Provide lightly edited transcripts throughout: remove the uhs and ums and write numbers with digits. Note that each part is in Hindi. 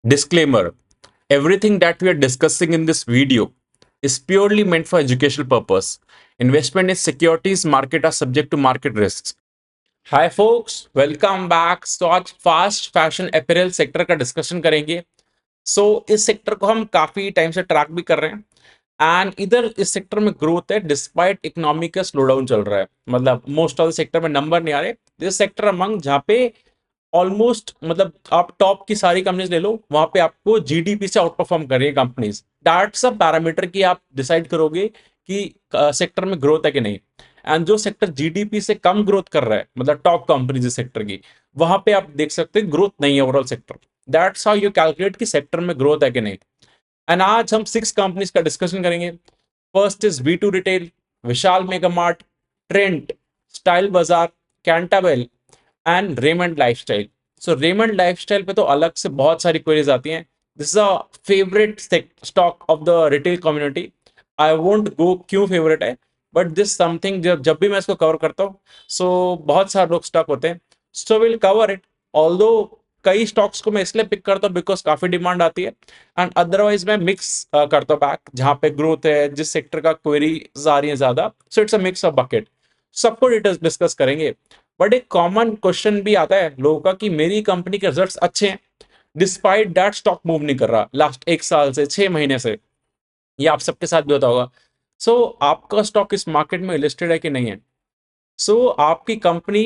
Disclaimer: everything that we are discussing in this video is purely meant for educational purpose. Investment in securities market are subject to market risks. Hi folks, welcome back. तो आज फास्ट फैशन अपैरल सेक्टर का डिस्कशन करेंगे। इस सेक्टर को हम काफी टाइम से ट्रैक भी कर रहे हैं एंड इधर इस सेक्टर में ग्रोथ है डिस्पाइट इकोनॉमिक का स्लो डाउन चल रहा है। मतलब मोस्ट ऑफ द सेक्टर में नंबर नहीं आ रहे। दिस सेक्टर अमंग जहाँ पे ऑलमोस्ट मतलब आप टॉप की सारी कंपनीज ले लो, वहां पे आपको जीडीपी से आउट परफॉर्म कर रही है कंपनीज। दैट्स अ पैरामीटर की आप डिसाइड करोगे कि सेक्टर में ग्रोथ है कि नहीं। एंड जो सेक्टर जीडीपी से कम ग्रोथ कर रहा है, मतलब टॉप कंपनीज सेक्टर की, वहां पे आप देख सकते हैं ग्रोथ नहीं है overall sector. That's how you calculate कि सेक्टर में ग्रोथ है कि नहीं। एंड आज हम 6 कंपनीज का डिस्कशन करेंगे। First is V two retail, Vishal mega mart, Trent, style bazaar, Cantabil and Raymond lifestyle. Raymond lifestyle पे तो अलग से बहुत सारी क्वेरीज आती हैं। This is a favourite stock of the retail community. I won't go क्यों फेवरेट है, बट दिस समथिंग जब जब भी मैं इसको कवर करता हूँ, बहुत सारे लोग स्टॉक होते हैं। Will cover it. ऑल्दो कई स्टॉक्स को मैं इसलिए पिक करता हूँ बिकॉज काफी डिमांड आती है, एंड अदरवाइज मैं मिक्स करता हूँ बैक जहाँ पे ग्रोथ है, जिस सेक्टर का क्वेरी आ रही है ज्यादा। It's a mix of bucket. सबको डिटेल्स डिस्कस करेंगे। बट एक कॉमन क्वेश्चन भी आता है लोगों का कि मेरी कंपनी के रिजल्ट्स अच्छे हैं, डिस्पाइट दैट स्टॉक मूव नहीं कर रहा लास्ट 1 साल से, 6 महीने से। ये आप सबके साथ भी होता होगा। आपका स्टॉक इस मार्केट में लिस्टेड है कि नहीं है। आपकी कंपनी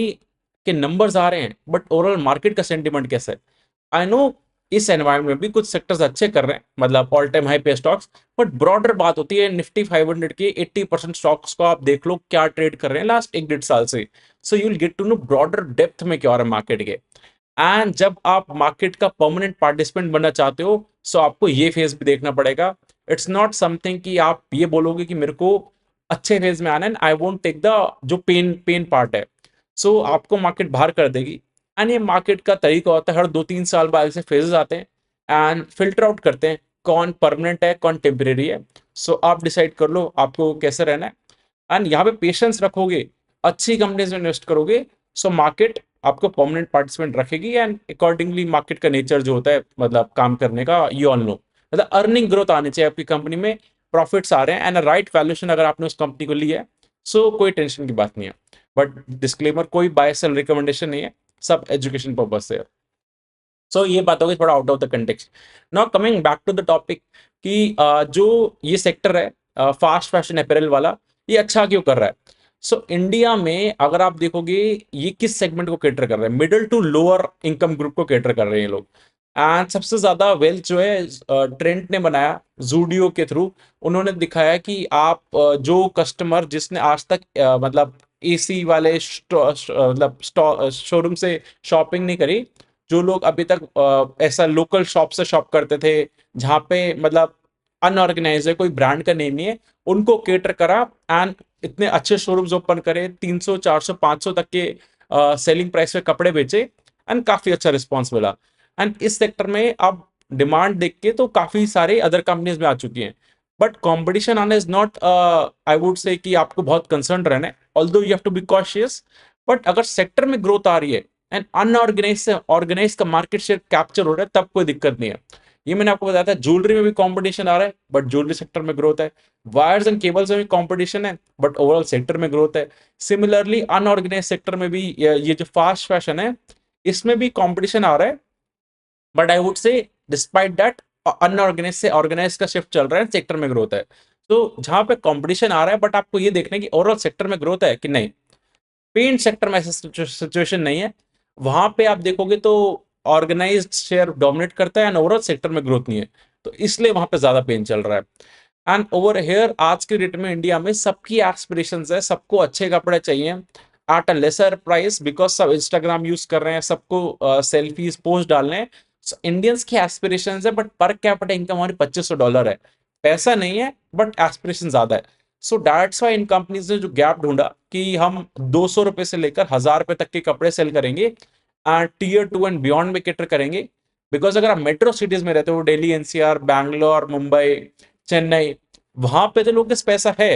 के नंबर्स आ रहे हैं, बट ओवरऑल मार्केट का सेंटिमेंट कैसा है। आई नो इस एनवायरमेंट में भी कुछ सेक्टर्स अच्छे कर रहे हैं, मतलब ऑल टाइम हाई पे स्टॉक्स। बट ब्रॉडर बात होती है, निफ्टी 500 के 80% स्टॉक्स को आप देख लो क्या ट्रेड कर रहे हैं लास्ट 1 डेढ़ साल से। You will get to know broader depth में क्या हो रहा है मार्केट के। एंड जब आप मार्केट का परमानेंट पार्टिसिपेंट बनना चाहते हो, आपको ये फेज भी देखना पड़ेगा। इट्स नॉट समथिंग कि आप ये बोलोगे कि मेरे को अच्छे फेज में आना है, आई वोंट टेक द जो पेन पेन पार्ट है। आपको मार्केट बाहर कर देगी। एंड ये मार्केट का तरीका होता है, हर 2-3 साल बाद ऐसे फेजेस आते हैं एंड फिल्टर आउट करते हैं कौन परमानेंट है कौन टेम्परेरी है। आप डिसाइड कर लो आपको कैसे रहना है। एंड यहाँ पे पेशेंस रखोगे, अच्छी कंपनीज में इन्वेस्ट करोगे, मार्केट आपको परमानेंट पार्टिसिपेंट रखेगी। एंड अकॉर्डिंगली मार्केट का नेचर जो होता है, मतलब काम करने का, यू ऑल नो, मतलब अर्निंग ग्रोथ आनी चाहिए आपकी कंपनी में, प्रॉफिट्स आ रहे हैं एंड राइट वैल्यूएशन अगर आपने उस कंपनी को ली है। कोई टेंशन की बात नहीं है। बट डिस्क्लेमर, कोई बाय सेल रिकमेंडेशन नहीं है, सब एजुकेशन पर्पज से है। ये बात होगी थोड़ा out of the context. Now coming back to the topic कि जो ये सेक्टर है फास्ट फैशन अपैरल वाला, ये अच्छा क्यों कर रहा है। इंडिया में अगर आप देखोगे, ये किस सेगमेंट को कैटर कर रहे हैं, middle to lower income group को कैटर कर रहे हैं ये लोग। एंड सबसे ज्यादा वेल्थ जो है ट्रेंट ने बनाया जूडियो के थ्रू। उन्होंने दिखाया कि आप जो कस्टमर जिसने आज तक मतलब एसी वाले मतलब शोरूम से शॉपिंग नहीं करी, जो लोग अभी तक ऐसा लोकल शॉप से शॉप करते थे जहाँ पे मतलब अनऑर्गेनाइज है, कोई ब्रांड का नेम नहीं है, उनको केटर करा। एंड इतने अच्छे शोरूम्स ओपन करे, 300 400 500 तक के सेलिंग प्राइस पे कपड़े बेचे, एंड काफी अच्छा रिस्पॉन्स मिला। एंड इस सेक्टर में अब डिमांड देख के तो काफी सारे अदर कंपनीज में आ चुकी हैं। बट कंपटीशन आना is not, I would say कि आपको बहुत कंसर्न रहना है, although you have to be cautious. But अगर सेक्टर में ग्रोथ आ रही है एंड अनऑर्गेनाइज से ऑर्गेनाइज का मार्केट शेयर कैप्चर हो रहा है, तब कोई दिक्कत नहीं है। ये मैंने आपको बताया था, ज्वेलरी में भी कंपटीशन आ रहा है बट ज्वेलरी सेक्टर में ग्रोथ है। वायर्स एंड केबल्स में भी कंपटीशन है बट ओवरऑल सेक्टर में ग्रोथ है। सिमिलरली अनऑर्गेनाइज सेक्टर में भी ये जो फास्ट फैशन है, इसमें भी कंपटीशन आ रहा है। But I would say despite that unorganise से ऑर्गेनाइज का शिफ्ट चल रहा है, सेक्टर में ग्रोथ है। जहां पे कंपटीशन आ रहा है, बट आपको ये देखना है कि ओवरऑल सेक्टर में ग्रोथ है कि नहीं। पेंट सेक्टर में ऐसा सिचुएशन नहीं है। वहां पे आप देखोगे तो ऑर्गेनाइज्ड शेयर डोमिनेट करता है एंड ओवरऑल सेक्टर में ग्रोथ नहीं है, तो इसलिए वहां पे ज्यादा पेन चल रहा है। एंड ओवर हेयर आज के डेट में इंडिया में सबकी एस्पिरेशंस है, सबको अच्छे कपड़े चाहिए at a lesser price, because सब इंस्टाग्राम यूज कर रहे हैं, सबको सेल्फीज पोस्ट डालने हैं। इंडियंस की एस्पिरेशंस है, बट पर कैपिटा इनकम हमारी $2500 है। पैसा नहीं है बट एस्पिरेशन ज्यादा है। दैट्स वाई इन कंपनीज ने जो गैप ढूंढा कि हम ₹200 से लेकर ₹1000 तक के कपड़े सेल करेंगे एंड टियर 2 एंड बियॉन्ड में कैटर करेंगे। बिकॉज अगर आप मेट्रो सिटीज में रहते हो, दिल्ली एनसीआर, बैंगलोर, मुंबई, चेन्नई, वहां पे तो लोग के पास पैसा है।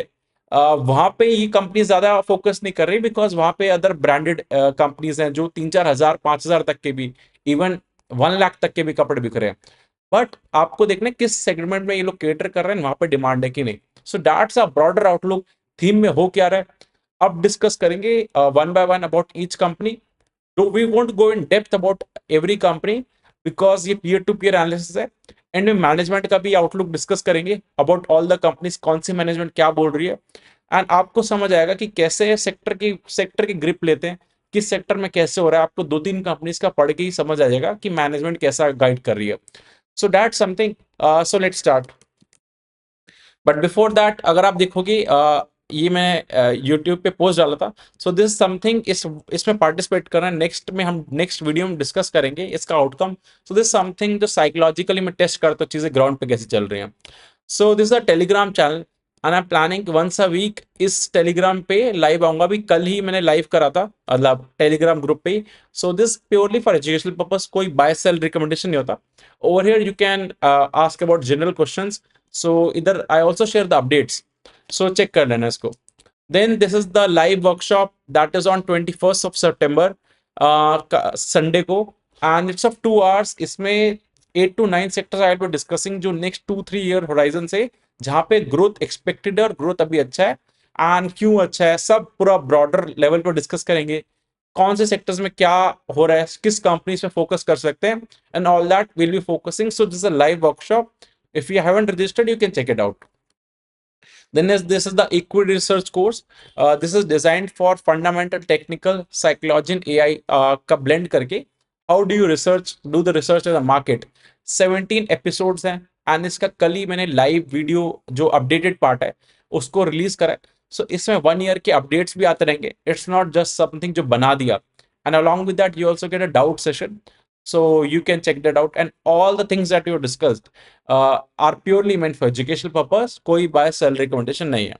वहां पे ये कंपनी ज्यादा फोकस नहीं कर रही, बिकॉज वहां पे अदर ब्रांडेड कंपनीज हैं जो 3-4 हजार 5,000 तक के भी, इवन 1 लाख तक के भी कपड़े बिक रहे हैं। बट आपको देखना है किस सेगमेंट में ये लोग केटर कर रहे हैं, वहां पे डिमांड है कि नहीं. So that's a broader outlook. Theme में हो क्या रहा है, अब डिस्कस करेंगे one by one about each company. तो we won't go in depth about every company because ये पीयर टू पीयर एनालिसिस है. एंड में मैनेजमेंट का भी आउटलुक डिस्कस करेंगे अबाउट ऑल द कंपनीज, कौन सी मैनेजमेंट क्या बोल रही है. एंड आपको समझ आएगा कि कैसे सेक्टर की ग्रिप लेते हैं, किस सेक्टर में कैसे हो रहा है. आपको दो तीन कंपनीज का पढ़ के ही समझ आ जाएगा कि मैनेजमेंट कैसा गाइड कर रही है. So that something. So let's start. But before that अगर आप देखोगे, ये मैं यूट्यूब पे पोस्ट डाला था. सो दिस समथिंग, इसमें पार्टिसिपेट करना है. नेक्स्ट वीडियो में डिस्कस करेंगे इसका आउटकम. सो दिस समथिंग जो साइकोलॉजिकली मैं टेस्ट करता हूँ चीजें ग्राउंड पे कैसे चल रही हैं. So this a Telegram channel and I am planning once a week इस टेलीग्राम पे लाइव आऊंगा. भी कल ही मैंने लाइव करा था, मतलब टेलीग्राम ग्रुप पे ही. So this purely for educational purpose, कोई बाय सेल रिकमेंडेशन नहीं होता. Over here you can ask about general questions. So इधर I also share the updates. So check कर लेना इसको. Then this is the live workshop that is on 21st of September, Sunday को. And it's of 2 hours. इसमें 8 to 9 sectors I will be discussing जो नेक्स्ट 2-3 ईयर होराइजन से, जहां पे ग्रोथ एक्सपेक्टेड है और ग्रोथ अभी अच्छा है एंड क्यों अच्छा है, सब पूरा ब्रॉडर लेवल पर डिस्कस करेंगे. कौन से सेक्टर्स में क्या हो रहा है, किस कंपनीज में फोकस कर सकते हैं, and all that will be focusing. So this is a live workshop. If you haven't registered, you can check it out. Then this is the equity research course. This is designed for fundamental technical psychology and AI का blend करके. How do you do the research in the market. 17 episodes हैं and इसका कल ही मैंने लाइव वीडियो जो अपडेटेड पार्ट है उसको रिलीज करा है. सो इसमें 1 ईयर के अपडेट्स भी आते रहेंगे. इट्स नॉट जस्ट समथिंग जो बना दिया. And along with that you also get a doubt session. So you can check that out, and all the things that you discussed are purely meant for educational purpose. कोई बाय सेल रिकमेंडेशन नहीं है.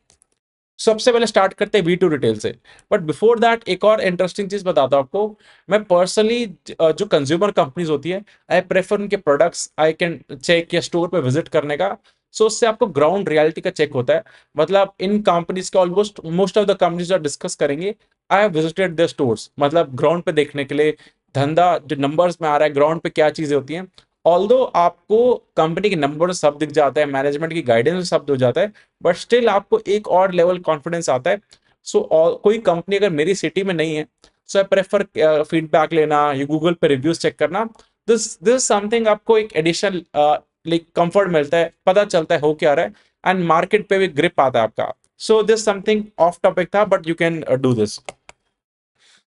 सबसे पहले स्टार्ट करते हैं V2 रिटेल से. बट बिफोर दैट एक और इंटरेस्टिंग चीज बताता हूँ आपको. मैं पर्सनली जो कंज्यूमर कंपनीज होती है, आई प्रेफर उनके प्रोडक्ट्स आई कैन चेक या स्टोर पे विजिट करने का. सो उससे आपको ग्राउंड रियलिटी का चेक होता है. मतलब इन कंपनीज का almost most of the companies जो डिस्कस करेंगे, I have visited the stores, मतलब ग्राउंड पे देखने के लिए धंधा जो नंबर्स में आ रहा है, ग्राउंड पे क्या चीजें होती हैं. ऑल्दो आपको कंपनी के नंबर सब दिख जाता है, मैनेजमेंट की गाइडेंस सब हो जाता है, बट स्टिल आपको एक और लेवल कॉन्फिडेंस आता है. सो कोई कंपनी अगर मेरी सिटी में नहीं है, सो आई प्रेफर फीडबैक लेना या गूगल पे रिव्यूज चेक करना. दिस समथिंग आपको एक एडिशनल लाइक कंफर्ट मिलता है, पता चलता है हो क्या रहा है, एंड मार्केट पे भी ग्रिप आता है आपका. So this something of topic था, but you can do this.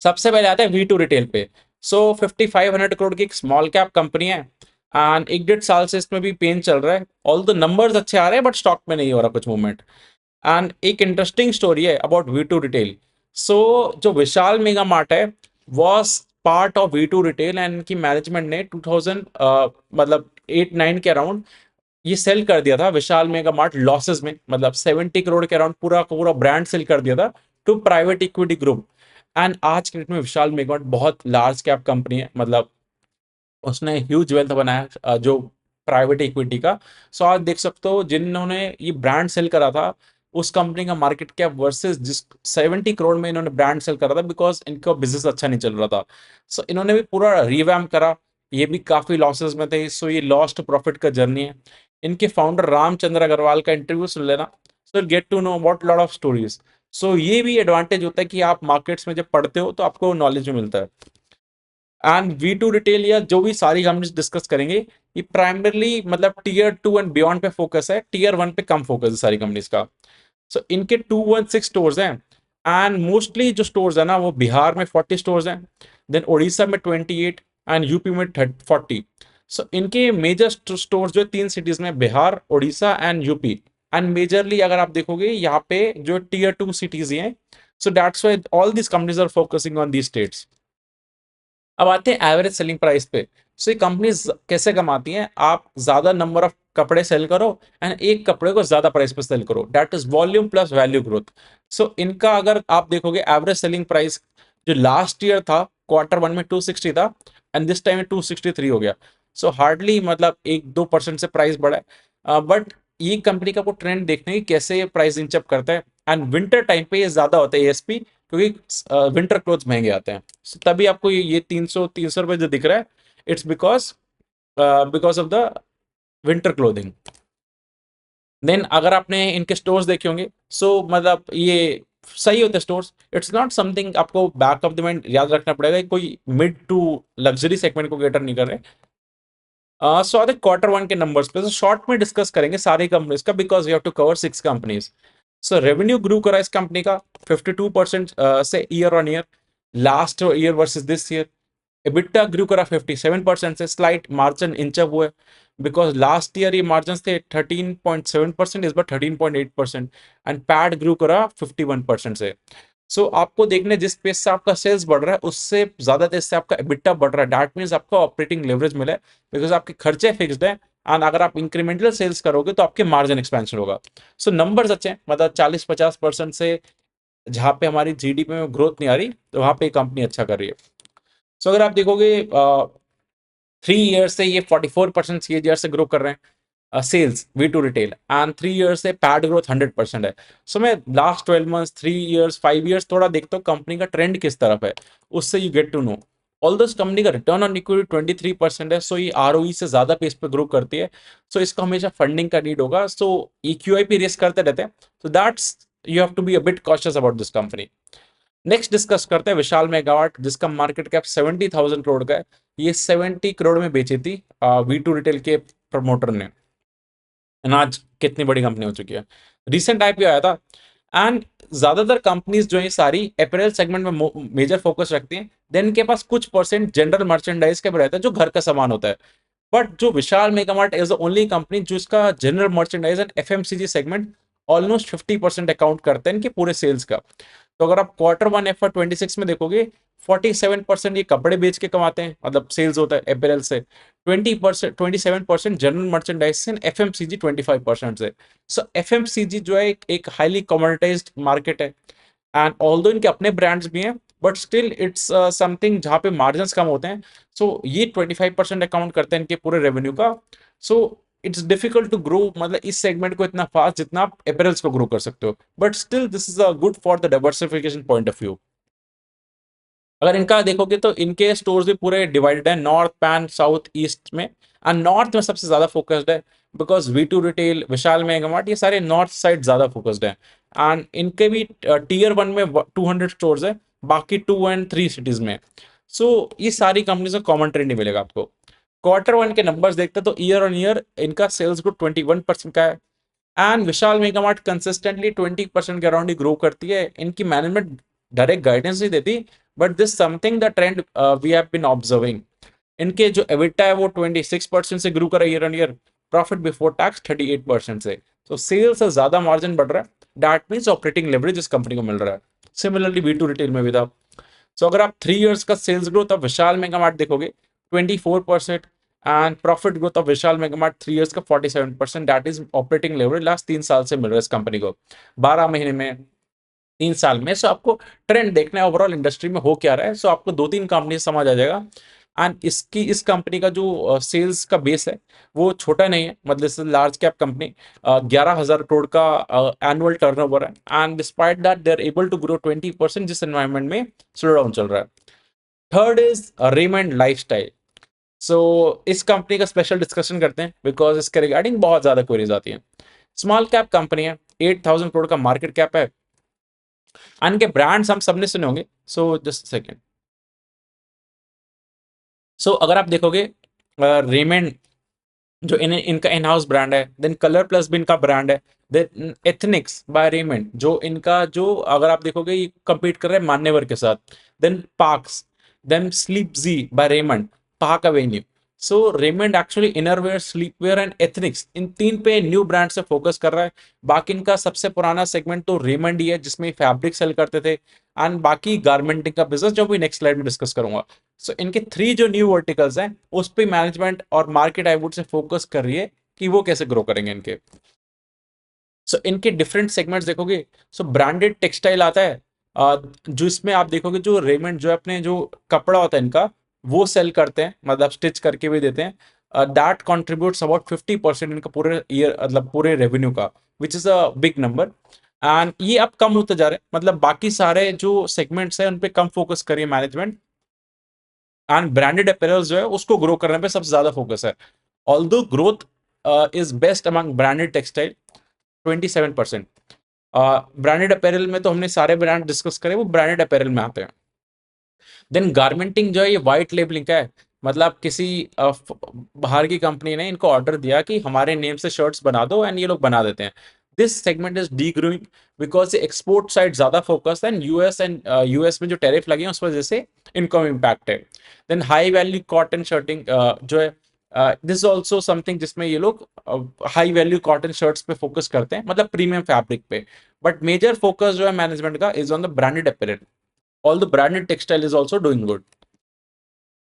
सबसे पहले आता है V2 रिटेल पे. सो 5500 करोड़ की एक स्मॉल कैप कंपनी है एंड 1-1.5 साल से इसमें भी पेन चल रहा है. ऑल द नंबर्स अच्छे आ रहे हैं बट स्टॉक में नहीं हो रहा कुछ मूवमेंट. एंड एक इंटरेस्टिंग स्टोरी है अबाउट V2 रिटेल. सो जो विशाल मेगा मार्ट है was part of V2 retail, and इनकी मैनेजमेंट ने 2000 मतलब 8-9 के अराउंड ये सेल कर दिया था विशाल मेगा मार्ट लॉसेस में. मतलब 70 करोड़ के अराउंड पूरा का पूरा ब्रांड सेल कर दिया था to private equity group. And आज के डेट में विशाल मेगा मार्ट बहुत लार्ज कैप कंपनी है. मतलब उसने ह्यूज वेल्थ बनाया जो प्राइवेट इक्विटी का. सो आज देख सकते हो जिन्होंने ये ब्रांड सेल करा था, उस कंपनी का मार्केट कैप वर्सेस जिस 70 करोड़ में इन्होंने ब्रांड सेल करा था, बिकॉज इनका बिजनेस अच्छा नहीं चल रहा था. सो इन्होंने भी पूरा रिवैम्प करा. ये भी काफी लॉसेस में थे, सो ये लॉस टू प्रॉफिट का जर्नी है. इनके फाउंडर रामचंद्र अग्रवाल का इंटरव्यू सुन लेना, so get to know about lot of stories. So ये भी एडवांटेज होता है कि आप मार्केट्स में जब पढ़ते हो तो आपको नॉलेज में मिलता है. एंड V2 रिटेल या जो भी सारी कंपनीज डिस्कस करेंगे, ये प्राइमरली मतलब Tier 2 एंड बियॉन्ड पे फोकस है, Tier 1 पे कम फोकस है सारी कंपनीज का. सो इनके 216 स्टोर्स हैं एंड मोस्टली जो स्टोर्स है ना वो बिहार में 40 स्टोर्स हैं, देन उड़ीसा में 28 एंड यूपी में 40. सो इनके मेजर स्टोर्स जो है 3 सिटीज में, Bihar, Orissa and UP. And majorly अगर आप देखोगे यहाँ पे जो Tier 2 सिटीज ही हैं. So that's why all this companies are focusing on these states. अब आते हैं एवरेज सेलिंग प्राइस पे. सो ये कंपनीज कैसे कमाती हैं, आप ज्यादा नंबर ऑफ कपड़े सेल करो एंड एक कपड़े को ज्यादा प्राइस पे सेल करो, that is volume plus value growth. So इनका अगर आप देखोगे एवरेज सेलिंग प्राइस जो लास्ट ईयर था Q1 में 260 था एंड दिस टाइम 263 हो गया. सो हार्डली मतलब 1-2% से प्राइस बढ़ा है. बट ये कंपनी का वो ट्रेंड देखने की कैसे ये प्राइस इंचअप करता है. एंड विंटर टाइम पे ये ज्यादा होता है ASP, क्योंकि विंटर क्लोथ्स महंगे आते हैं. So, तभी आपको ये 300 रुपए जो दिख रहा है, it's because of the winter clothing. Then अगर आपने इनके स्टोर्स देखे होंगे, सो मतलब ये सही होते स्टोर्स, इट्स नॉट समथिंग आपको बैक ऑफ द माइंड याद रखना पड़ेगा, कोई मिड टू लग्जरी सेगमेंट को कैटर नहीं कर रहे। सो आते क्वार्टर वन के नंबर्स पे, तो शॉर्ट में डिस्कस करेंगे सारी कंपनीज का, because we have to cover 6 companies. So revenue grow करा इस कंपनी का 52% से year on year, last year versus this year. EBITDA grew करा 57% से, स्लाइट मार्जिन इंच अप हुआ है, बिकॉज लास्ट ईयर ये मार्जिन थे 13.7%, इस बार 13.8%। एंड पैट ग्रू करा 51% से। सो आपको देखने जिस पेस से आपका सेल्स बढ़ रहा है उससे ज्यादा तेज से आपका EBITDA बढ़ रहा है, दैट मीन्स आपको ऑपरेटिंग लेवरेज मिला है, बिकॉज आपके खर्चे फिक्स्ड है। एंड अगर आप इंक्रीमेंटल सेल्स करोगे तो आपके मार्जिन एक्सपेंशन होगा। सो नंबर्स अच्छे हैं, मतलब 40-50% से जहाँ पे हमारी जीडीपी में ग्रोथ नहीं आ रही, तो वहां पे कंपनी अच्छा कर रही है। सो अगर आप देखोगे 3 ईयर से ये 44% CAGR से ग्रो कर रहे हैं sales V2 retail, and 3 year से पैड ग्रोथ 100% है। सो मैं लास्ट 12 मंथ्स, 3 ईयर्स, 5 ईयर्स थोड़ा देखता हूँ कंपनी का ट्रेंड किस तरफ है, उससे you get to know. All this company का रिटर्न ऑन इक्विटी 23% है, सो ये ROE से ज्यादा पेस पे ग्रो करती है। सो इसको हमेशा फंडिंग का नीड होगा, सो EQIP रेस करते रहते हैं, so that's you have to be a bit cautious about this company. Next discuss करते हैं विशाल मेगावाट, जिसका मार्केट कैप 70,000 करोड़ का है। ये 70 करोड़ में बेची थी V2 रिटेल के प्रमोटर ने। And आज कितनी बड़ी कंपनी हो चुकी है, रिसेंट IPO आया था। एंड ज्यादातर कंपनीज जो है सारी अपैरल सेगमेंट में मेजर फोकस रखती हैं, देन इनके पास कुछ परसेंट जनरल मर्चेंडाइज का भी रहता है जो घर का सामान होता है। बट जो Vishal mega mart is the only company जो इसका general merchandise and FMCG segment almost 50% account करते हैं इनके पूरे सेल्स का। तो अगर आप Q1 FY26 में देखोगे, 47% ये कपड़े बेच के कमाते हैं, मतलब सेल्स होता है अपैरल से, 27% जनरल मर्चेंडाइज से, FMCG 25% से। सो FMCG जो है एक हाईली कमोडिटाइज्ड मार्केट है, एंड ऑल्दो इनके अपने ब्रांड्स भी हैं, बट स्टिल इट्स समथिंग जहाँ पे मार्जिन कम होते हैं। सो ये 25% अकाउंट करते हैं इनके पूरे रेवेन्यू का। So it's difficult to grow, मतलब इस सेगमेंट को इतना फास्ट जितना आप अपैरल्स को ग्रो कर सकते हो, but still this is a good for the diversification point of view. अगर इनका देखोगे तो इनके स्टोर्स भी पूरे डिवाइडेड है, नॉर्थ, पैन, साउथ, ईस्ट में। एंड नॉर्थ में सबसे ज्यादा फोकस्ड है, because V2 retail, Vishal Mega Mart, ये सारे नॉर्थ साइड ज्यादा फोकस्ड है। एंड इनके भी Tier 1 में 200 स्टोर्स है, बाकी 2 and 3 सिटीज में। सो ये सारी कंपनीज में कॉमन ट्रेंड नहीं मिलेगा आपको। Q1 के नंबर्स देखते हैं तो ईयर ऑन ईयर इनका सेल्स ग्रोथ 21% का है। एंड विशाल मेगामार्ट कंसिस्टेंटली 20% के अराउंड ही ग्रो करती है। इनकी मैनेजमेंट डायरेक्ट गाइडेंस नहीं देती, but this something the trend we have been observing. इनके जो एबिटा है वो 26% से ग्रो करा year on year, profit before tax 38% से। तो सेल्स से ज्यादा मार्जिन बढ़ रहा है, दैट मीन्स ऑपरेटिंग लेवरेज इस कंपनी को मिल रहा है। सिमिलरली V2 रिटेल में भी था। सो अगर आप 3 ईयर्स का सेल्स ग्रोथ ऑफ विशाल मेगामार्ट देखोगे, 24%, and profit growth of Vishal Mega Mart 3 years का 47%, that is operating leverage last 3 साल से मिल रहा है इस कंपनी को, 12 महीने में, 3 साल में। सो आपको ट्रेंड देखना है ओवरऑल इंडस्ट्री में हो क्या रहा है, सो आपको 2-3 कंपनी समझ आ जाएगा। एंड इस कंपनी का जो सेल्स का बेस है वो छोटा नहीं है, मतलब लार्ज कैप कंपनी, 11,000 करोड़ का एनुअल टर्नओवर है। And despite that they are able to grow 20% जिस एनवायरमेंट में स्लो डाउन चल रहा है। Third is Raymond lifestyle. So इस कंपनी का स्पेशल डिस्कशन करते हैं, बिकॉज इसके रिगार्डिंग बहुत ज्यादा क्वेरीज आती हैं। स्मॉल कैप कंपनी है, 8,000 करोड़ का मार्केट कैप है, एंड के ब्रांड्स हम सबने सुने होंगे। So just second. सो अगर आप देखोगे रेमंड जो इनका इन हाउस ब्रांड है, देन कलर प्लस भी इनका ब्रांड है, देन एथनिक्स बाय रेमंड जो इनका जो अगर आप देखोगे ये compete कर रहे हैं मान्यवर के साथ, then Parks, then Sleepz by Raymond, Park Avenue. So Raymond actually innerwear, sleepwear and ethnics, in तीन पे न्यू ब्रांड से फोकस कर रहा है। बाकी इनका सबसे पुराना सेगमेंट तो रेमंड ही है जिसमें फैब्रिक सेल करते थे, एंड बाकी गारमेंटिंग का बिजनेस जो भी नेक्स्ट स्लाइड में डिस्कस करूंगा। सो इनके 3 जो न्यू वर्टिकल्स हैं उस पे मैनेजमेंट और मार्केट आई वुड से फोकस कर रही है कि वो कैसे ग्रो करेंगे इनके। सो इनके डिफरेंट सेगमेंट्स देखोगे, सो ब्रांडेड टेक्सटाइल आता है, जो इसमें आप देखोगे जो रेमंड जो है अपने जो कपड़ा होता है इनका वो सेल करते हैं, मतलब स्टिच करके भी देते हैं, दैट कॉन्ट्रीब्यूट्स अबाउट 50% इनका पूरे ईयर, मतलब पूरे रेवेन्यू का, which is a big number. And ये अब कम होते जा रहे हैं, मतलब बाकी सारे जो सेगमेंट्स हैं उन पे कम फोकस करिए मैनेजमेंट, एंड ब्रांडेड अपैरल्स जो है उसको ग्रो करने पे सबसे ज्यादा फोकस है। Although growth is best among branded textile 27%। Branded apparel में तो हमने सारे ब्रांड डिस्कस करे, वो ब्रांडेड अपैरल में आते हैं। देन गारमेंटिंग जो है ये वाइट लेबलिंग का है, मतलब किसी बाहर की कंपनी ने इनको ऑर्डर दिया कि हमारे नेम से शर्ट्स बना दो एंड ये लोग बना देते हैं। This segment is de growing because export side ज्यादा फोकस है एंड यूएस में जो टैरिफ लगे हैं उस वजह से इनकम इम्पैक्ट है। Then high value cotton shirting जो है, दिस इज ऑल्सो समथिंग जिसमें ये लोग हाई वैल्यू कॉटन शर्ट्स पे फोकस करते हैं, मतलब प्रीमियम फैब्रिक पे। बट मेजर फोकस जो है मैनेजमेंट का is on the branded apparel, all the branded textile is also doing good.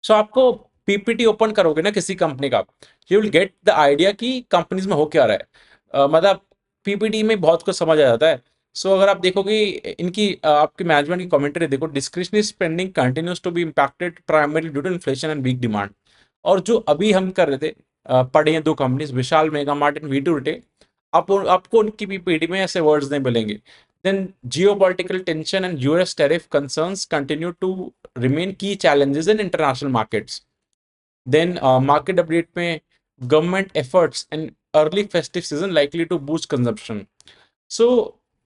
So आपको पीपीटी ओपन करोगे ना किसी कंपनी का, you will get the idea कि कंपनीज में हो क्या रहा है। मतलब पीपीटी में बहुत कुछ समझ आ जाता है। सो अगर आप देखोगे इनकी आपकी मैनेजमेंट की कमेंट्री देखो, discretionary spending continues to be impacted primarily due to inflation and weak demand. और जो अभी हम कर रहे थे, पढ़े हैं दो companies, Vishal Mega Mart and V two retail, आपको उनकी पीपीटी में ऐसे वर्ड्स नहीं मिलेंगे। Then geopolitical tension and US tariff concerns continue to remain key challenges in international markets. Then market update में government efforts and early festive season likely to boost consumption. So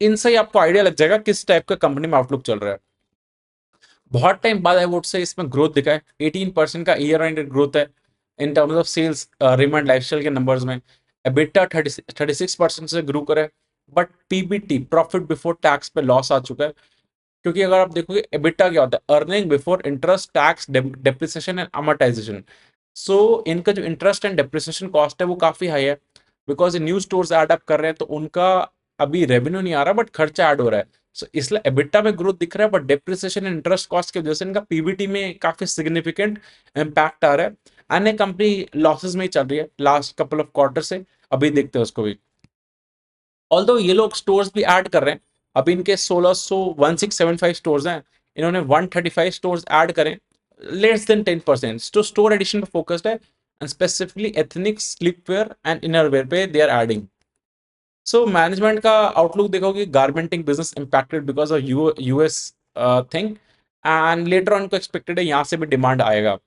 इनसे ही आपको आइडिया लग जाएगा किस टाइप का कंपनी में आउटलुक चल रहा है। बहुत टाइम बाद आई वुड से इसमें ग्रोथ दिखा है, 18% का ईयर एंड ग्रोथ है in terms of sales Raymond lifestyle के नंबर्स में। एबिटा 36% से ग्रो करे, but PBT profit before tax पे लॉस आ चुका है। क्योंकि अगर आप देखोगे एबिटा क्या होता है, earning before interest tax depreciation and amortisation. So इनका जो इंटरेस्ट एंड डेप्रिसिएशन कॉस्ट है वो काफी हाई है, because new stores add up कर रहे हैं तो उनका अभी रेवेन्यू नहीं आ रहा बट खर्चा ऐड हो रहा है। सो इसलिए एबिटा में ग्रोथ दिख रहा है, but depreciation and interest cost की वजह से इनका पीबीटी में काफी सिग्निफिकेंट इम्पैक्ट आ रहा है। अन्य कंपनी लॉसेस में ही चल रही है लास्ट कपल ऑफ क्वार्टर से, अभी देखते हैं उसको भी। ऑल्दो ये लोग स्टोर्स भी ऐड कर रहे हैं, अभी इनके 1675 स्टोर्स हैं, इन्होंने 135 स्टोर्स ऐड करें, लेस देन 10%। तो स्टोर एडिशन पे फोकस्ड है and specifically ethnic sleepwear and innerwear पे they are adding. So management का आउटलुक देखोगे, garmenting business impacted because of US thing, and later on को एक्सपेक्टेड है यहाँ से भी डिमांड आएगा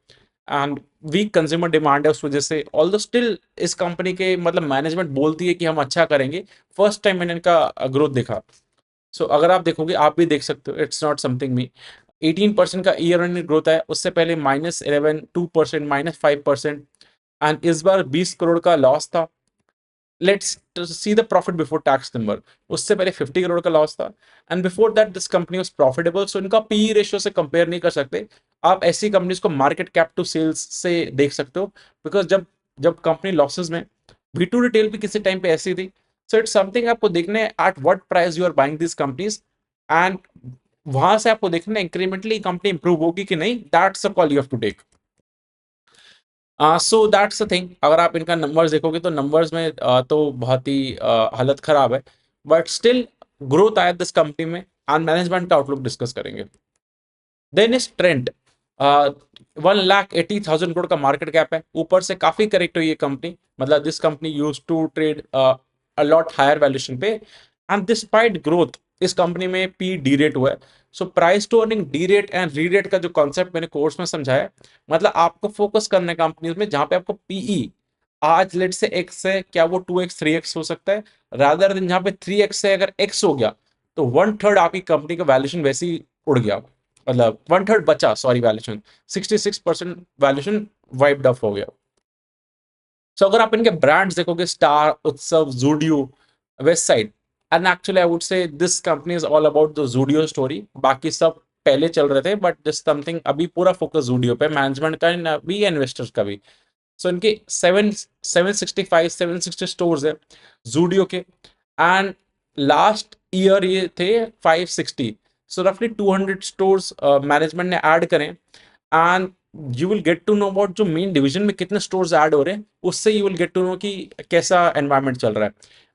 एंड वीक कंज्यूमर डिमांड है उस वजह से। ऑल्दो स्टिल इस कंपनी के मतलब मैनेजमेंट बोलती है कि हम अच्छा करेंगे, फर्स्ट टाइम मैंने इनका ग्रोथ देखा। सो अगर आप देखोगे, आप भी देख सकते हो, इट्स नॉट समथिंग मी। 18% का ईयर ऑन ग्रोथ है, उससे पहले -11 2% -5%, एंड इस बार 20 करोड़ का लॉस था। Let's see the profit before tax number, उससे पहले 50 करोड़ का लॉस था and before that this company was profitable. So इनका पी रेशियो से कंपेयर नहीं कर सकते आप, ऐसी कंपनीज को मार्केट कैप टू सेल्स से देख सकते हो, बिकॉज जब जब कंपनी लॉसेस में, वी टू रिटेल भी किसी टाइम पे ऐसी थी। सो इट्स समथिंग आपको देखना है at what price you are buying this companies, and वहां से आपको देखना है इंक्रीमेंटली कंपनी इंप्रूव होगी कि नहीं, that's a call you have to take. So that's the thing. अगर आप इनका नंबर्स देखोगे तो नंबर्स में तो बहुत ही हालत खराब है, बट स्टिल ग्रोथ आया दिस कंपनी में, एंड मैनेजमेंट का आउटलुक डिस्कस करेंगे। देन इज ट्रेंड, 1,80,000 करोड़ का मार्केट कैप है, ऊपर से काफी करेक्ट हुई ये कंपनी, मतलब this company use to trade a lot higher valuation पे, एंड डिस्पाइट ग्रोथ इस कंपनी में पी डी रेट हुआ है। So price to earning derate and rerate का जो कॉन्सेप्ट मैंने कोर्स में समझाया, मतलब आपको फोकस करना है कंपनीज में जहां पे आपको पीई आज लेट से एक्स है, क्या वो 2x 3x हो सकता है, रादर देन जहां पे 3x है अगर x हो गया तो 1/3 आपकी कंपनी का वैल्यूएशन वैसे ही उड़ गया, मतलब 1/3 बचा, sorry valuation 66% valuation wiped off हो गया। सो अगर आप इनके ब्रांड्स देखोगे, स्टार, उत्सव, Zudio, west side, and actually I would से this company is all about the Zudio story, बाकी सब पहले चल रहे थे बट दिस समथिंग अभी पूरा फोकस जूडियो पे, मैनेजमेंट का भी इन्वेस्टर्स का भी। सो इनके 765 760 स्टोर्स है जूडियो के, एंड लास्ट ईयर ये थे 560। सो रफली 200 स्टोर्स मैनेजमेंट ने ऐड करें, and you will get to know about जो मेन डिवीजन में कितने स्टोर्स ऐड हो रहे हैं, उससे you will get to know कि कैसा एनवायरमेंट चल रहा है।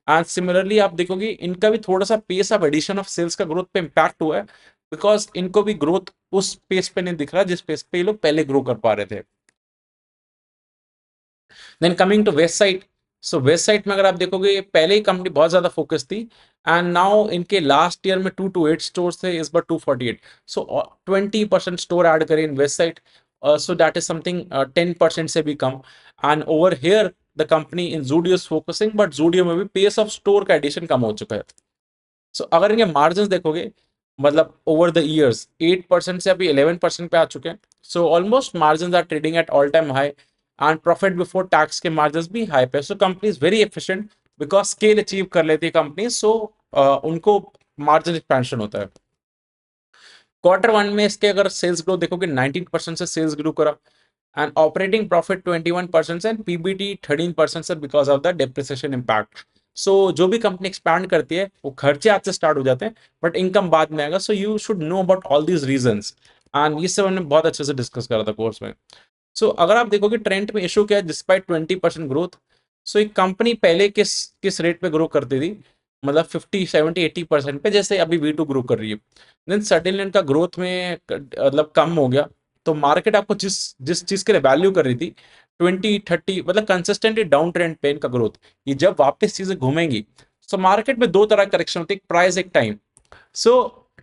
एंड सिमिलरली आप देखोगे इनका भी थोड़ा सा pace of addition of sales का ग्रोथ पे इम्पैक्ट हुआ है, बिकॉज इनको भी ग्रोथ उस पेस पे नहीं दिख रहा जिस पेस पे ये लोग पहले ग्रो कर पा रहे थे। Then coming to west side, so west side में अगर आप देखोगे पहले ही कंपनी बहुत ज्यादा फोकस थी, एंड नाउ इनके लास्ट ईयर में 228 स्टोर थे, इस बार 248। सो 20% स्टोर ऐड करें in west side, so that is something 10% से भी कम, and over here the company in Zudio is focusing, but Zudio में भी पेस ऑफ स्टोर का एडिशन कम हो चुका है। सो अगर इनके मार्जिन देखोगे, मतलब ओवर द ईयर्स 8% से अभी 11% पे आ चुके हैं। So almost margin are trading at all time high, and profit before tax के मार्जिन भी हाई पे। So company is very efficient because scale achieve कर लेती है कंपनी, सो उनको मार्जिन एक्सपेंशन होता है। Q1 में इसके अगर सेल्स ग्रोथ देखोगे 19% से सेल्स ग्रो करा, and operating profit 21% and PBT 13% से because of the depreciation impact. So जो भी कंपनी एक्सपैंड करती है वो खर्चे आज से स्टार्ट हो जाते हैं, बट इनकम बाद में आएगा। So you should know about all these reasons, and ये सब हमने बहुत अच्छे से डिस्कस करा था कोर्स में। सो अगर आप देखोगे ट्रेंड में इशू क्या है, डिस्पाइट 20% ग्रोथ, सो एक कंपनी पहले किस किस रेट पे ग्रो करती थी, मतलब 50 70 80% पे, जैसे अभी V2 ग्रो कर रही है, देन सडनली इनका ग्रोथ में मतलब कम हो गया। तो मार्केट आपको जिस जिस चीज के लिए वैल्यू कर रही थी 20 30, मतलब कंसिस्टेंटली डाउन ट्रेंड पे इनका ग्रोथ, ये जब वापस चीजें घूमेंगी, सो मार्केट में दो तरह का करेक्शन होती है, एक प्राइस एक टाइम। सो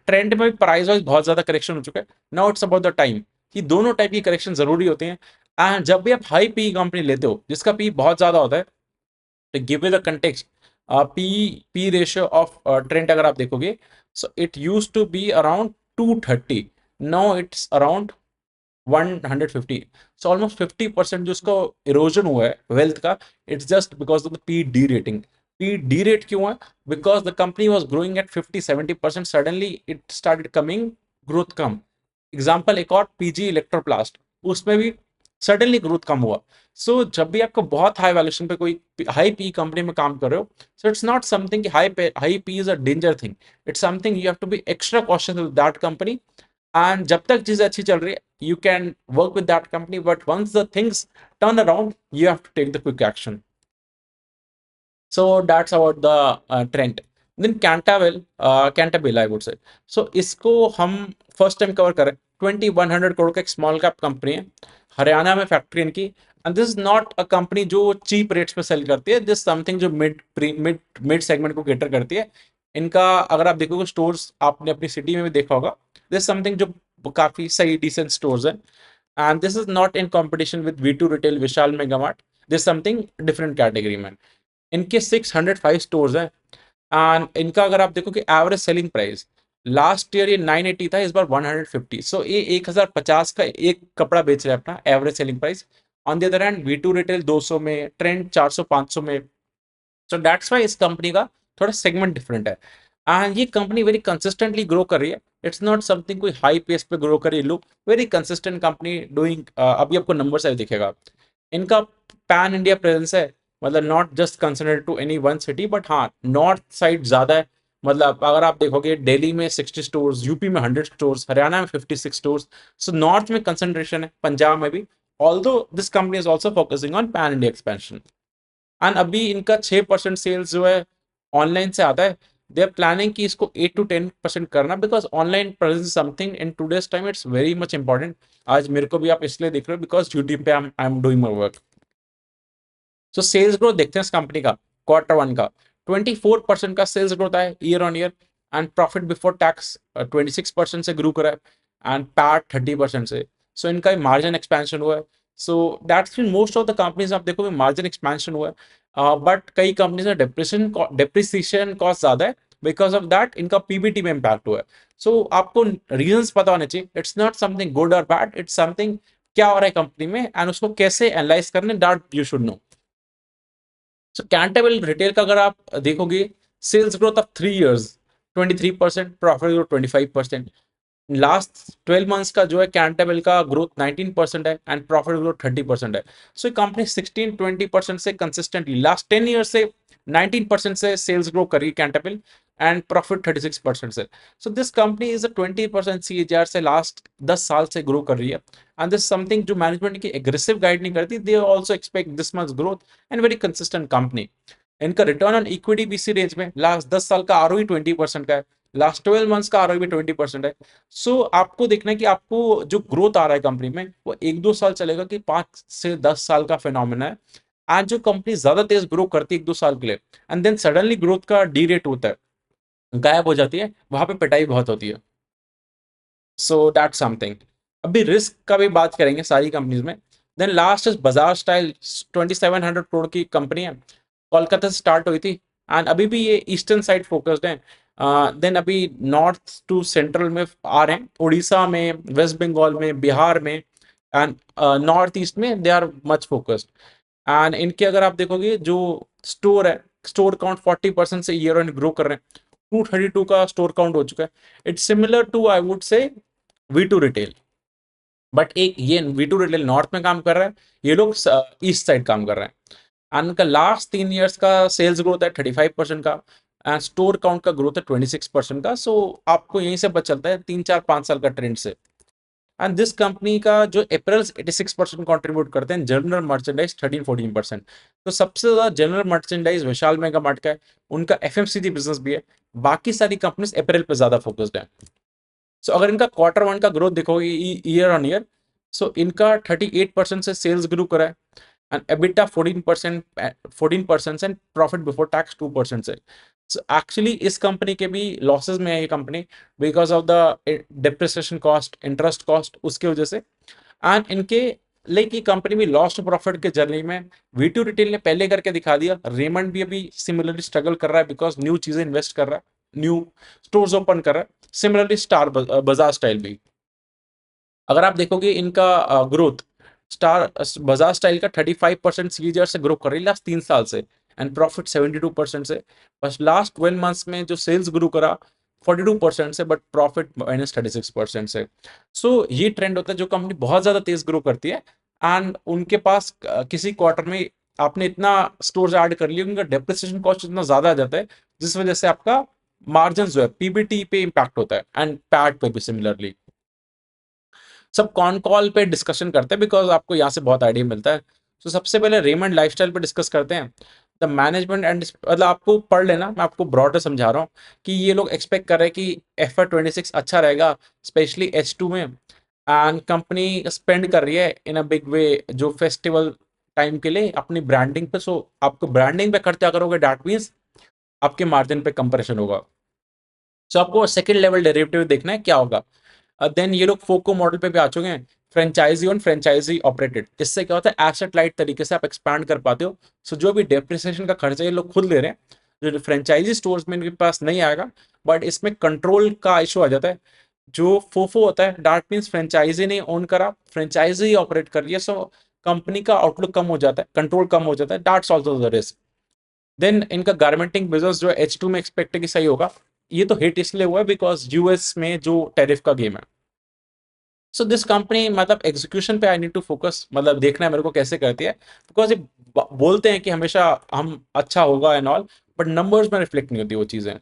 ट्रेंड में भी प्राइस वाइज बहुत ज्यादा करेक्शन हो चुका है, now it's about the time, कि दोनों टाइप की करेक्शन जरूरी होते हैं। एंड जब भी आप हाई पी कंपनी लेते हो जिसका पी बहुत ज्यादा होता है, to give you the context, P ratio of Trent अगर आप देखोगे, so it used to be around 230, now it's around 150, so almost 50% जो उसका इरोजन हुआ है वेल्थ का, it's just because of the P D rating. P D rate क्यों है? Because the company was growing at 50 70%, suddenly it started coming growth come. Example एक और पीजी इलेक्ट्रोप्लास्ट, उसमें भी सडनली ग्रोथ कम हुआ। सो जब भी आपको बहुत हाई वैल्यूएशन पे कोई हाई पी कंपनी में काम कर रहे हो, सो इट्स नॉट समथिंग कि high P is a danger thing, it's something you have to be extra cautious with that company. And जब तक चीजें अच्छी चल रही है, you can work with that company, but once the things turn around, you have to take the quick action. So that's about the trend. Then Cantabil I would say, so इसको हम फर्स्ट टाइम कवर करें। 2100 करोड़ का एक स्मॉल कैप कंपनी है, हरियाणा में फैक्ट्री इनकी, and this is not a company जो चीप रेट्स पे सेल करती है, दिस समथिंग जो मिड मिड मिड सेगमेंट को केटर करती है। इनका अगर आप देखोगे स्टोर्स, आपने अपनी सिटी में भी देखा होगा, दिस समथिंग जो काफी सही डिसेंट स्टोर्स है, and this is not in competition with V2 Retail, Vishal Megamart. This is something different category में। इनके 605 स्टोर्स हैं, एंड इनका अगर आप देखो कि average selling price last year ये 980 था, इस बार 150, सो ये 1050 का एक कपड़ा बेच रहे हैं अपना average selling price. On the other hand V2 retail 200 में, ट्रेंड 400 500 में। सो दैट्स वाई इस कंपनी का थोड़ा सेगमेंट डिफरेंट है, एंड ये कंपनी वेरी कंसिस्टेंटली ग्रो कर रही है। इट्स नॉट समथिंग कोई हाई पेस पे ग्रो कर रही है, look very consistent company doing. अभी आपको नंबर से दिखेगा, इनका पैन इंडिया प्रेजेंस है, मतलब not just considered to any one city, but हाँ नॉर्थ साइड ज्यादा है। मतलब अगर आप देखोगे दिल्ली में 60 स्टोर्स, यूपी में 100 स्टोर्स, हरियाणा में 56 स्टोर्स, सो नॉर्थ में कंसंट्रेशन है, पंजाब में भी। Although this company is also focusing on pan India expansion, and अभी इनका 6% सेल्स जो है ऑनलाइन से आता है। दे आर प्लानिंग कि इसको 8 to 10% करना, because online presence something in today's time it's very much important. आज मेरे को भी आप इसलिए देख रहे हो बिकॉज यूट्यूब पे I am doing my work. So sales growth देखते हैं इस कंपनी का, Q1 का 24% का सेल्स ग्रोथ है year on year, and profit before tax 26% से ग्रो करा है, एंड पैट 30% से। सो इनका मार्जिन एक्सपेंशन हुआ है। So that's mean most of the companies आप देखोगे मार्जिन एक्सपेंशन हुआ है, बट कई कंपनीज में डेप्रिसिएशन कॉस्ट ज्यादा है, बिकॉज ऑफ दैट इनका पीबीटी में इम्पैक्ट हुआ है। सो आपको रीजंस पता होने चाहिए, इट्स नॉट समथिंग गुड और बैड, इट्स समथिंग क्या हो रहा है कंपनी में, एंड उसको कैसे एनालाइज करने, that you should know. So Cantabil retail का अगर आप देखोगे, sales growth of 3 years 23%, profit growth 25%। Last 12 months का जो है कैंटेबल का ग्रोथ 19% है, एंड प्रॉफिट ग्रोथ 30% है। सो कंपनी 16 20% से कंसिस्टेंटली लास्ट 10 years से 19% से सेल्स ग्रो करी कैंटेबल, एंड प्रॉफिट 36% से। So this company is a 20% CAGR से लास्ट 10 साल से ग्रो कर रही है, एंड दिस समथिंग जो मैनेजमेंट की एग्रेसिव गाइड नहीं करती, they also expect this much growth, and very consistent company. इनका return on equity BC range में लास्ट 10 साल का ROE 20% का है, लास्ट 12 मंथ्स का ROE भी 20% है। सो आपको देखना है कि आपको जो ग्रोथ आ रहा है कंपनी में वो 1 2 साल चलेगा कि 5 से 10 साल का फिनोमिना है। आज जो कंपनी ज्यादा तेज ग्रो करती है 1 2 साल के लिए, एंड देन सडनली ग्रोथ का डी रेट होता है, गायब हो जाती है, वहां पे पिटाई बहुत होती है। So that something. अभी रिस्क का भी बात करेंगे सारी कंपनीज में। Then last is Bajaj style, 2700 crore की कंपनी है, कोलकाता से स्टार्ट हुई थी एंड अभी भी ये ईस्टर्न साइड फोकस्ड है। देन अभी नॉर्थ टू सेंट्रल में आ रहे हैं, उड़ीसा में, वेस्ट बंगाल में, बिहार में एंड नॉर्थ ईस्ट में they are much focused. And इनके अगर आप देखोगे जो स्टोर है, स्टोर काउंट 40% से ईयर ऑन ग्रो कर रहे हैं, 232 का स्टोर काउंट हो चुका है। It's similar to I would say V two retail, but एक ये वी टू रिटेल नॉर्थ में काम कर रहा है, ये लोग ईस्ट साइड काम कर रहे हैं। एंड उनका लास्ट 3 ईयर्स का सेल्स ग्रोथ है 35% का एंड स्टोर काउंट का ग्रोथ है 26% का। सो आपको यहीं से पता चलता है 3 4 5 साल का ट्रेंड से। एंड दिस कंपनी का जो अप्रैल्स 86% कॉन्ट्रीब्यूट करते हैं, जनरल मर्चेंडाइज 13-14%। तो सबसे ज्यादा जनरल मर्चेंडाइज विशाल मेगा मार्ट का है, उनका एफएमसीजी बिजनेस भी है, बाकी सारी कंपनीज अप्रैल पे ज्यादा फोकस्ड है। सो अगर इनका Q1 का ग्रोथ देखोगे ईयर ऑन ईयर, सो इनका 38% से सेल्स ग्रो करा है and EBITDA 14% and profit before tax 2% से। सो एक्चुअली इस कंपनी के भी लॉसेस में है ये company, because of the depreciation cost, interest cost, उसकी वजह से। एंड इनके लाइक ये कंपनी भी लॉस्ट प्रॉफिट के जर्नी में, वी2 रिटेल ने पहले करके दिखा दिया, रेमंड भी अभी सिमिलरली स्ट्रगल कर रहा है बिकॉज न्यू चीजें इन्वेस्ट कर रहा है, न्यू स्टोर्स ओपन कर रहा है। सिमिलरली स्टार बाजार स्टाइल भी, अगर आप देखोगे इनका ग्रोथ, स्टार बाजार स्टाइल का 35% सीजीआर से ग्रो कर रही है लास्ट 3 साल से एंड प्रॉफिट 72% से। बस लास्ट 12 मंथ्स में जो सेल्स ग्रो करा 42% से, बट प्रॉफिट -36% से। सो ये ट्रेंड होता है, जो कंपनी बहुत ज्यादा तेज ग्रो करती है एंड उनके पास किसी क्वार्टर में आपने इतना स्टोर्स ऐड कर लिया, उनका डेप्रिसिएशन कॉस्ट इतना ज्यादा आ जाता है, जिस वजह से आपका मार्जिन जो है पीबीटी पे इम्पैक्ट होता है एंड पैट पे भी सिमिलरली। सब कॉन कॉल पे डिस्कशन करते हैं बिकॉज आपको यहाँ से बहुत आइडिया मिलता है। तो सबसे पहले रेमंड लाइफस्टाइल पे डिस्कस करते हैं। द मैनेजमेंट एंड मतलब आपको पढ़ लेना, मैं आपको ब्रॉडर समझा रहा हूँ कि ये लोग एक्सपेक्ट कर रहे हैं कि FY 26 अच्छा रहेगा, स्पेशली H2 में। एंड कंपनी स्पेंड कर रही है इन अ बिग वे जो फेस्टिवल टाइम के लिए अपनी ब्रांडिंग पे। सो आपको ब्रांडिंग पे खर्चा करोगे, डैट मीन्स आपके मार्जिन पे कंप्रेशन होगा। सो आपको सेकंड लेवल डेरिवेटिव देखना है क्या होगा। देन ये लोग फोको मॉडल पे भी आ चुके हैं, फ्रेंचाइजी ऑन फ्रेंचाइजी ऑपरेटेड। इससे क्या होता है, एसेट लाइट तरीके से आप एक्सपैंड कर पाते हो। सो जो भी डेप्रिसिएशन का खर्चा ये लोग खुद ले रहे हैं, जो फ्रेंचाइजी स्टोर्स में इनके पास नहीं आएगा, बट इसमें कंट्रोल का इशू आ जाता है। जो फोफो होता है, दैट मीन्स फ्रेंचाइजी ने ओन करा, फ्रेंचाइजी ऑपरेट कर रही है, सो कंपनी का आउटलुक कम हो जाता है, कंट्रोल कम हो जाता है, that's also the risk. Then इनका गारमेंटिंग बिजनेस जो H2 में एक्सपेक्ट है कि सही होगा। ये तो हिट इसलिए हुआ है बिकॉज यूएस में जो टैरिफ का गेम है। सो दिस कंपनी मतलब एग्जीक्यूशन पे आई नीड टू फोकस, मतलब देखना है मेरे को कैसे करती है, बिकॉज ये बोलते हैं कि हमेशा हम अच्छा होगा एंड ऑल, बट नंबर्स में रिफ्लेक्ट नहीं होती वो चीज़ें।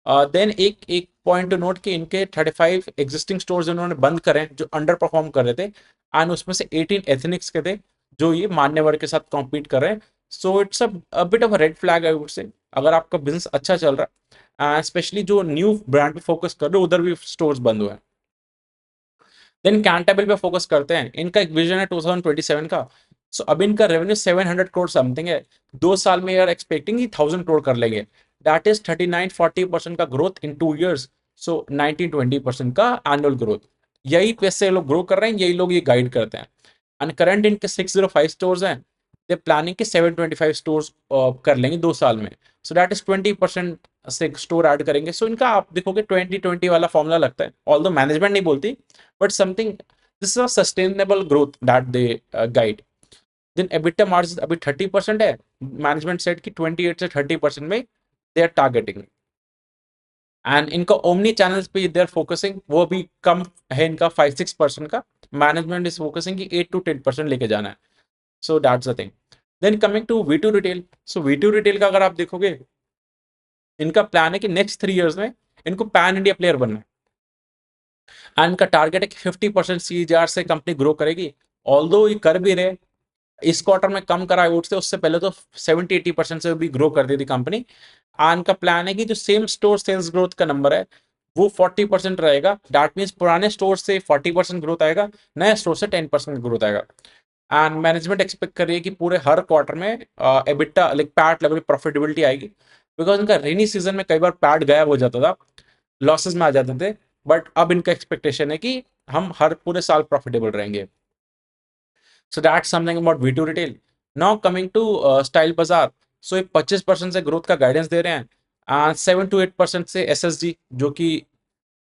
देन एक एक पॉइंट टू नोट कि इनके 35 एग्जिस्टिंग स्टोर्स इन्होंने बंद करे जो अंडर परफॉर्म कर रहे थे, एंड उसमें से 18 एथनिक्स के थे जो ये मान्यवर के साथ कॉम्पीट कर रहे हैं। So it's a bit of a red flag I would से, अगर आपका बिजनेस अच्छा चल रहा है, स्पेशली जो न्यू ब्रांड पे फोकस कर रहे हो उधर भी स्टोर्स बंद हुए हैं। देन कैंटेबल पे फोकस करते हैं, इनका एक विजन है 2027 का। सो अब इनका रेवेन्यू 700 करोड़ समथिंग है, 2 साल में यार एक्सपेक्टिंग 1000 करोड़ कर लेंगे। दैट इज 39-40% का ग्रोथ इन 2 ईयर्स। सो 19-20% का एनुअल ग्रोथ, यही पैसे लोग ग्रो कर रहे हैं, यही लोग ये गाइड करते हैं। एंड करंट इनके 605 स्टोर्स हैं, दे प्लानिंग के 725 स्टोर्स कर लेंगे 2 साल में। सो दैट इज 20% से स्टोर ऐड करेंगे। सो इनका आप देखोगे 20-20 वाला फॉर्मूला लगता है, ऑल्दो मैनेजमेंट नहीं बोलती, but something, this is a sustainable growth that they guide. Then EBITDA margin अभी 30% है, मैनेजमेंट सेट की 28 से 30% में दे आर टारगेटिंग। एंड इनका ओमनी चैनल्स पे दे आर फोकसिंग, वो भी कम है इनका 5-6% का, मैनेजमेंट इज फोकसिंग कि 8-10% लेके जाना है। So that's the thing. Then coming to V two retail, so V two retail का अगर आप देखोगे, इनका प्लान है कि नेक्स्ट 3 ईयर्स में इनको पैन इंडिया प्लेयर बनना है एंड इनका टारगेट है कि 50% सीजीआर से कंपनी ग्रो करेगी। ऑल्दो ये कर भी रहे, इस क्वार्टर में कम करा वोट से, उससे पहले तो 70-80% से भी ग्रो कर दी थी कंपनी। आन का प्लान है कि जो सेम स्टोर सेल्स ग्रोथ का नंबर है वो 40% रहेगा, दैट मीन्स पुराने स्टोर से 40% ग्रोथ आएगा, नए स्टोर से 10% ग्रोथ आएगा। एंड मैनेजमेंट एक्सपेक्ट कर रही है कि पूरे हर क्वार्टर में EBITDA like PAT level profitability आएगी, बिकॉज इनका रेनी सीजन में कई बार पैट गायब हो जाता था, लॉसेस में आ जाते थे, बट अब इनका एक्सपेक्टेशन है कि हम हर पूरे साल प्रॉफिटेबल रहेंगे। So that's something about V2 retail. Now coming to Style Bazaar. So ये 25% से ग्रोथ का गाइडेंस दे रहे हैं एंड 7 to 8% से SSG, जो कि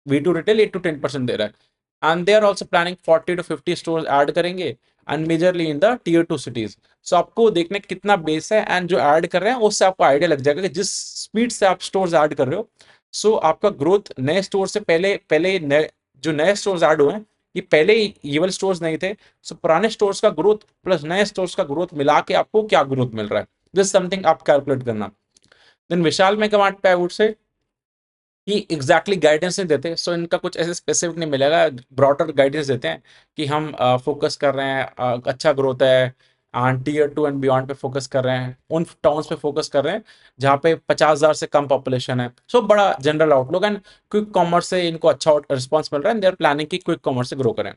V2 रिटेल 8 to 10% दे रहा है and they are also planning 40 to 50 store add करेंगे and majorly in the Tier 2 cities. So आपको देखने कितना बेस है एंड जो ऐड कर रहे हैं उससे आपको आइडिया लग जाएगा कि जिस स्पीड से आप स्टोर्स ऐड कर रहे हो, सो आपका ग्रोथ नए स्टोर से पहले पहले नए जो नए स्टोर्स ऐड हुए हैं, ये पहले ये वाले स्टोर्स नहीं थे, सो पुराने स्टोर्स का ग्रोथ प्लस नए स्टोर्स का ग्रोथ मिला के आपको क्या ग्रोथ मिल रहा है, दिस समथिंग आप कैलकुलेट करना. देन विशाल मेगामार्ट पे आई वुड से कि एग्जैक्टली गाइडेंस नहीं देते, सो इनका कुछ ऐसे स्पेसिफिक नहीं मिलेगा, ब्रॉडर गाइडेंस देते हैं कि हम फोकस कर रहे हैं, अच्छा ग्रोथ है एंड Tier 2 एंड बियॉन्ड पे फोकस कर रहे हैं, उन टाउन्स पे फोकस कर रहे हैं जहाँ पे 50,000 से कम पॉपुलेशन है. सो बड़ा general outlook and quick commerce से इनको अच्छा रिस्पॉन्स मिल रहा है, दे आर प्लानिंग की क्विक कॉमर्स से ग्रो करें.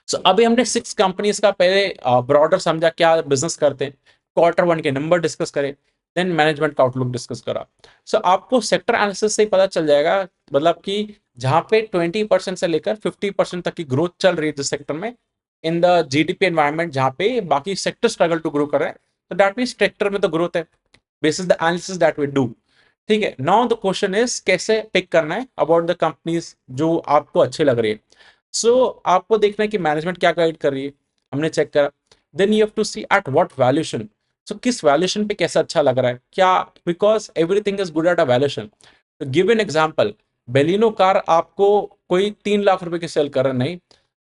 सो अभी हमने 6 कंपनीज का पहले ब्रॉडर समझा क्या बिजनेस करते हैं, Q1 के नंबर डिस्कस करे, देन मैनेजमेंट का आउटलुक डिस्कस करा. सो आपको सेक्टर एनालिसिस से ही पता चल जाएगा, मतलब कि जहाँ पे 20% से लेकर 50% तक की ग्रोथ चल रही है जिस सेक्टर में, इन द GDP एनवायरमेंट जहाँ पे बाकी सेक्टर स्ट्रगल टू ग्रो कर रहे हैं, तो दैट मीन सेक्टर में तो ग्रोथ है, basis the analysis that we do. ठीक है, नाउ द क्वेश्चन इज कैसे पिक करना है अबाउट द कंपनीज जो आपको अच्छे लग रही है. आपको देखना है कि मैनेजमेंट क्या गाइड कर रही है, हमने चेक करा. Then you have to see at what valuation. किस वैल्यूएशन पे कैसा अच्छा लग रहा है क्या, because everything is good at a valuation. तो गिव एन एग्जांपल, बेलिनो कार आपको कोई 3 लाख रुपए की सेल कर रहा है, नहीं,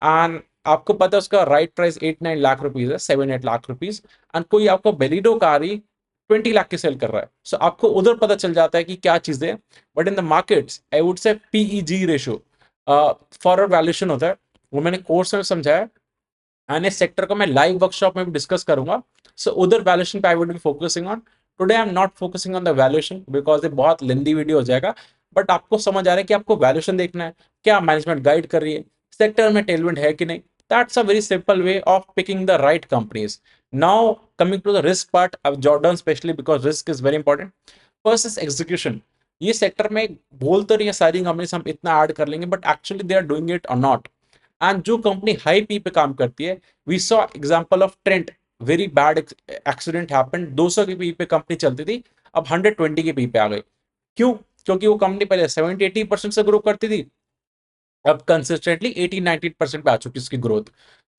एंड आपको पता है उसका राइट प्राइस 8-9 लाख रुपीज है, 7-8 लाख रुपीज, एंड कोई आपको बेलिनो कार ही 20 लाख की सेल कर रहा है. आपको उधर पता चल जाता है कि क्या चीजें हैं. But in the markets I would से PEG रेशियो फॉरवर्ड वैल्यूएशन होता है, वो मैंने कोर्स में समझाया एंड इस सेक्टर को मैं लाइव वर्कशॉप में भी डिस्कस करूंगा. उधर वैल्यूएशन पे I would be focusing on. Today I am not focusing on the valuation because ये बहुत लेंदी वीडियो हो जाएगा. बट आपको समझ आ रहा है कि आपको वैल्यूएशन देखना है, क्या मैनेजमेंट गाइड कर रही है, सेक्टर में टेलमेंट है कि नहीं. That's a very simple way of picking the right companies. Now coming to the risk part of Jordan, specially because risk is very important. First is execution. ये सेक्टर में बोल तो रही है सारी कंपनीज हम इतना ऐड कर लेंगे, but actually they are doing it और नॉट. एंड जो कंपनी हाई पी पे काम करती है, we saw example of Trent, very bad accident happened, 200 की पी पे कंपनी चलती थी, अब 120 की पी पे आ गई. क्यों? क्योंकि वो कंपनी पहले 70-80% से ग्रो करती थी, अब कंसिस्टेंटली 18-19% पे आ चुकी इसकी ग्रोथ.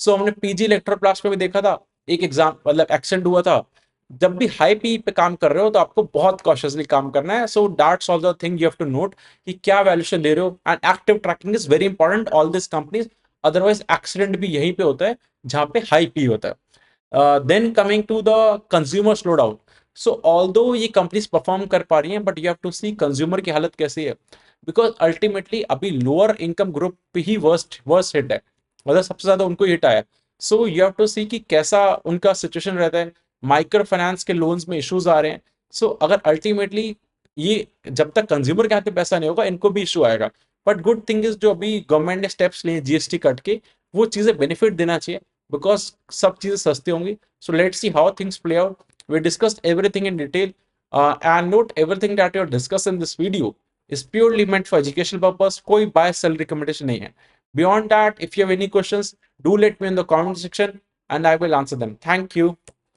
हमने PG इलेक्ट्रोप्लास्ट पे भी देखा था, एक एग्जाम मतलब एक्सीडेंट हुआ था. जब भी हाई पी पे काम कर रहे हो तो आपको बहुत कॉशियसली काम करना है. That's all the thing you have to note कि क्या वैल्यूएशन दे रहे हो, and active tracking is very important all this companies. Otherwise accident भी यहीं पे होता है जहां पे हाई पी होता है. Then coming to the consumer slow down. Although ये कंपनीज परफॉर्म कर पा रही हैं, but you have to see consumer की हालत कैसी है, बिकॉज अल्टीमेटली अभी लोअर इनकम ग्रुप पे ही वर्स्ट वर्स्ट हिट है, मतलब सबसे ज्यादा उनको हिट आया. यू हैव टू सी कि कैसा उनका सिचुएशन रहता है, माइक्रो फाइनेंस के लोन्स में इश्यूज आ रहे हैं. अगर अल्टीमेटली ये जब तक कंज्यूमर के हाथ में पैसा नहीं होगा, इनको भी इशू आएगा. बट गुड थिंग इज जो अभी गवर्नमेंट ने स्टेप्स लिए GST कट के, वो चीजें बेनिफिट देना चाहिए बिकॉज सब चीजें सस्ती होंगी. Let's see how things play out. We discussed everything in detail, and note everything that you discussed in this video is purely meant for educational purpose. कोई bias sell recommendation नहीं है. Beyond that, if you have any questions, do let me in the comment section and I will answer them. Thank you.